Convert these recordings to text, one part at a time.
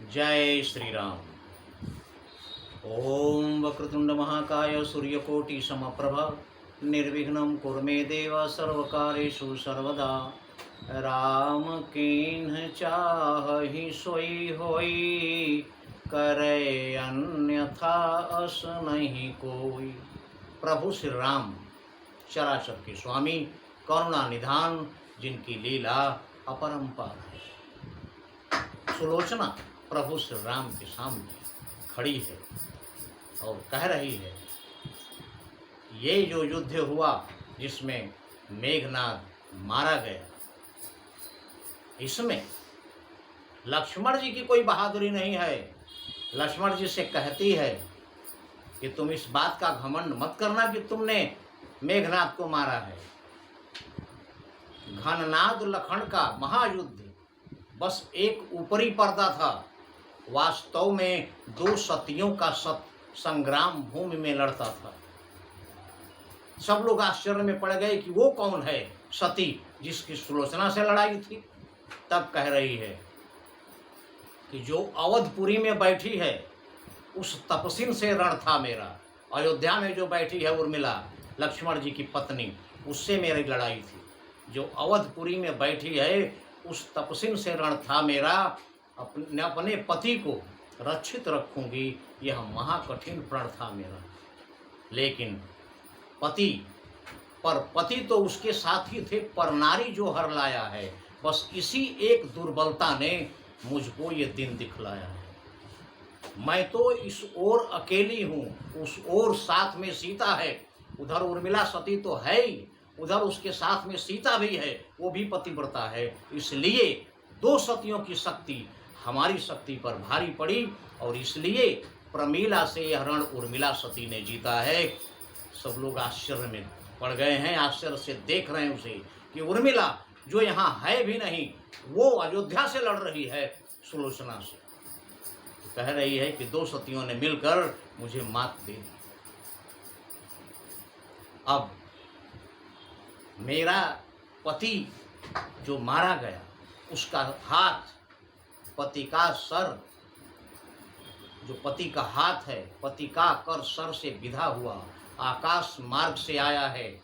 जय श्री राम। ओम वक्रतुंड महाकाय सूर्यकोटि समप्रभा निर्विघ्नं कुरु मे देव सर्वकार्येषु सर्वदा। राम कीन्ह चाहि सोई होई, करे अन्यथा अस नहीं कोई। प्रभु श्री राम चराचर के स्वामी, करुणा निधान, जिनकी लीला अपरंपार है। सुलोचना प्रभु श्री राम के सामने खड़ी है और कह रही है, ये जो युद्ध हुआ जिसमें मेघनाद मारा गया, इसमें लक्ष्मण जी की कोई बहादुरी नहीं है। लक्ष्मण जी से कहती है कि तुम इस बात का घमंड मत करना कि तुमने मेघनाद को मारा है। घननाद लखन का महायुद्ध बस एक ऊपरी पर्दा था, वास्तव में दो सतियों का संग्राम भूमि में लड़ता था। सब लोग आश्चर्य में पड़ गए कि वो कौन है सती जिसकी सुलोचना से लड़ाई थी। तब कह रही है कि जो अवधपुरी में बैठी है उस तपस्विन से रण था मेरा। अयोध्या में जो बैठी है उर्मिला, लक्ष्मण जी की पत्नी, उससे मेरी लड़ाई थी। जो अवधपुरी में बैठी है उस तपस्विन से रण था मेरा। अपने पति को रक्षित रखूंगी, यह महाकठिन प्रण था मेरा। लेकिन पति तो उसके साथी थे, पर नारी जो हर लाया है, बस इसी एक दुर्बलता ने मुझको ये दिन दिखलाया है। मैं तो इस ओर अकेली हूँ, उस ओर साथ में सीता है। उधर उर्मिला सती तो है ही, उधर उसके साथ में सीता भी है, वो भी पतिव्रता है। इसलिए दो सतियों की शक्ति हमारी शक्ति पर भारी पड़ी और इसलिए प्रमीला से यह रण उर्मिला सती ने जीता है। सब लोग आश्चर्य में पड़ गए हैं, आश्चर्य से देख रहे हैं उसे कि उर्मिला जो यहाँ है भी नहीं, वो अयोध्या से लड़ रही है सुलोचना से। कह रही है कि दो सतियों ने मिलकर मुझे मात दे दी। अब मेरा पति जो मारा गया, उसका हाथ, पति का सर, जो पति का हाथ है, पति का कर सर से विधा हुआ, आकाश मार्ग से आया है।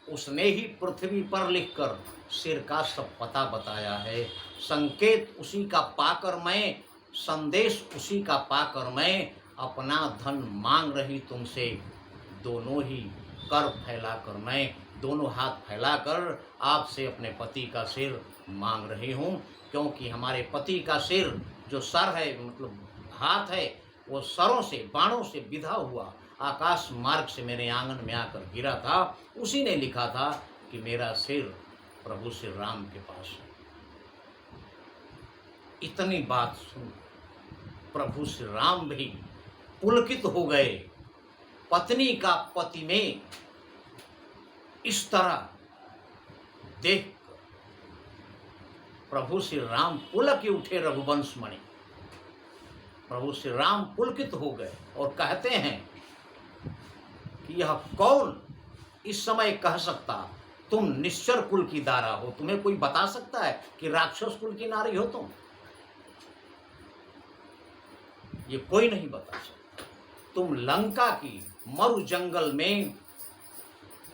उसने ही पृथ्वी पर लिखकर सिर का सब पता बताया है। संकेत उसी का पाकर मैं, संदेश उसी का पाकर मैं, अपना धन मांग रही तुमसे। दोनों ही कर फैलाकर मैं, दोनों हाथ फैलाकर आपसे अपने पति का सिर मांग रही हूँ। क्योंकि हमारे पति का सिर, जो सर है मतलब हाथ है, वो सरों से, बाणों से विधा हुआ आकाश मार्ग से मेरे आंगन में आकर गिरा था। उसी ने लिखा था कि मेरा सिर प्रभु श्री राम के पास है। इतनी बात सुन प्रभु श्री राम भी पुलकित हो गए। पत्नी का पति में इस तरह देख प्रभु श्री राम पुलक उठे। रघुवंश मणि प्रभु श्री राम पुलकित हो गए और कहते हैं कि यह कौन इस समय कह सकता, तुम निश्चर कुल की दारा हो। तुम्हें कोई बता सकता है कि राक्षस कुल की नारी हो तुम? ये कोई नहीं बता सकता। तुम लंका की मरु जंगल में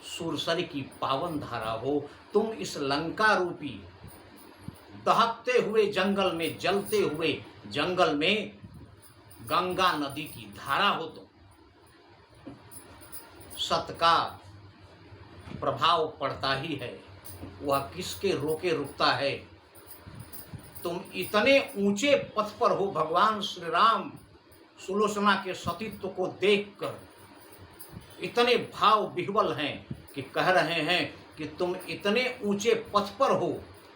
सुरसरी की पावन धारा हो। तुम इस लंका रूपी दहकते हुए जंगल में, जलते हुए जंगल में गंगा नदी की धारा हो। तुम सत का प्रभाव पड़ता ही है, वह किसके रोके रुकता है। तुम इतने ऊंचे पथ पर हो। भगवान श्री राम सुलोचना के सतीत्व को देखकर इतने भाव विह्वल हैं कि कह रहे हैं कि तुम इतने ऊंचे पथ पर हो,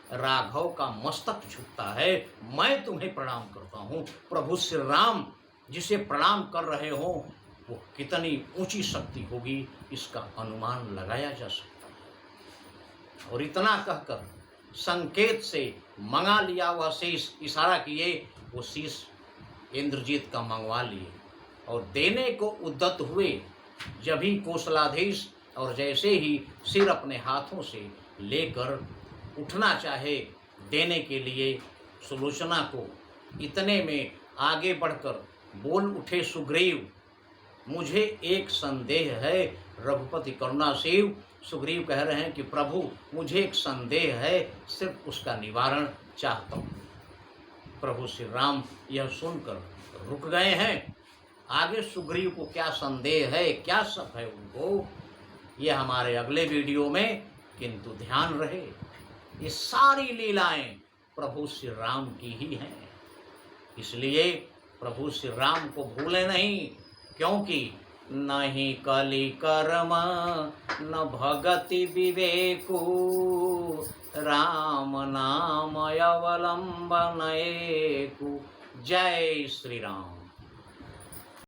राघव का मस्तक झुकता है, मैं तुम्हें प्रणाम करता हूँ। प्रभु श्री राम जिसे प्रणाम कर रहे हो, वो कितनी ऊंची शक्ति होगी, इसका अनुमान लगाया जा सकता है। और इतना कहकर संकेत से मंगा लिया हुआ शीश, इशारा किए, वो शीश इंद्रजीत का मंगवा लिए और देने को उद्यत हुए। जब ही कौशलाधीश और जैसे ही सिर अपने हाथों से लेकर उठना चाहे देने के लिए सुलोचना को, इतने में आगे बढ़कर बोल उठे सुग्रीव, मुझे एक संदेह है रघुपति करुणा शिव। सुग्रीव कह रहे हैं कि प्रभु मुझे एक संदेह है, सिर्फ उसका निवारण चाहता हूँ। प्रभु श्री राम यह सुनकर रुक गए हैं। आगे सुग्रीव को क्या संदेह है, क्या शक है उनको, यह हमारे अगले वीडियो में, किंतु ध्यान रहे ये सारी लीलाएं प्रभु श्री राम की ही हैं। इसलिए प्रभु श्री राम को भूले नहीं, क्योंकि नहीं कलि कर्म न भगति विवेकु, राम नाम अवलंबन एकु। जय श्री राम।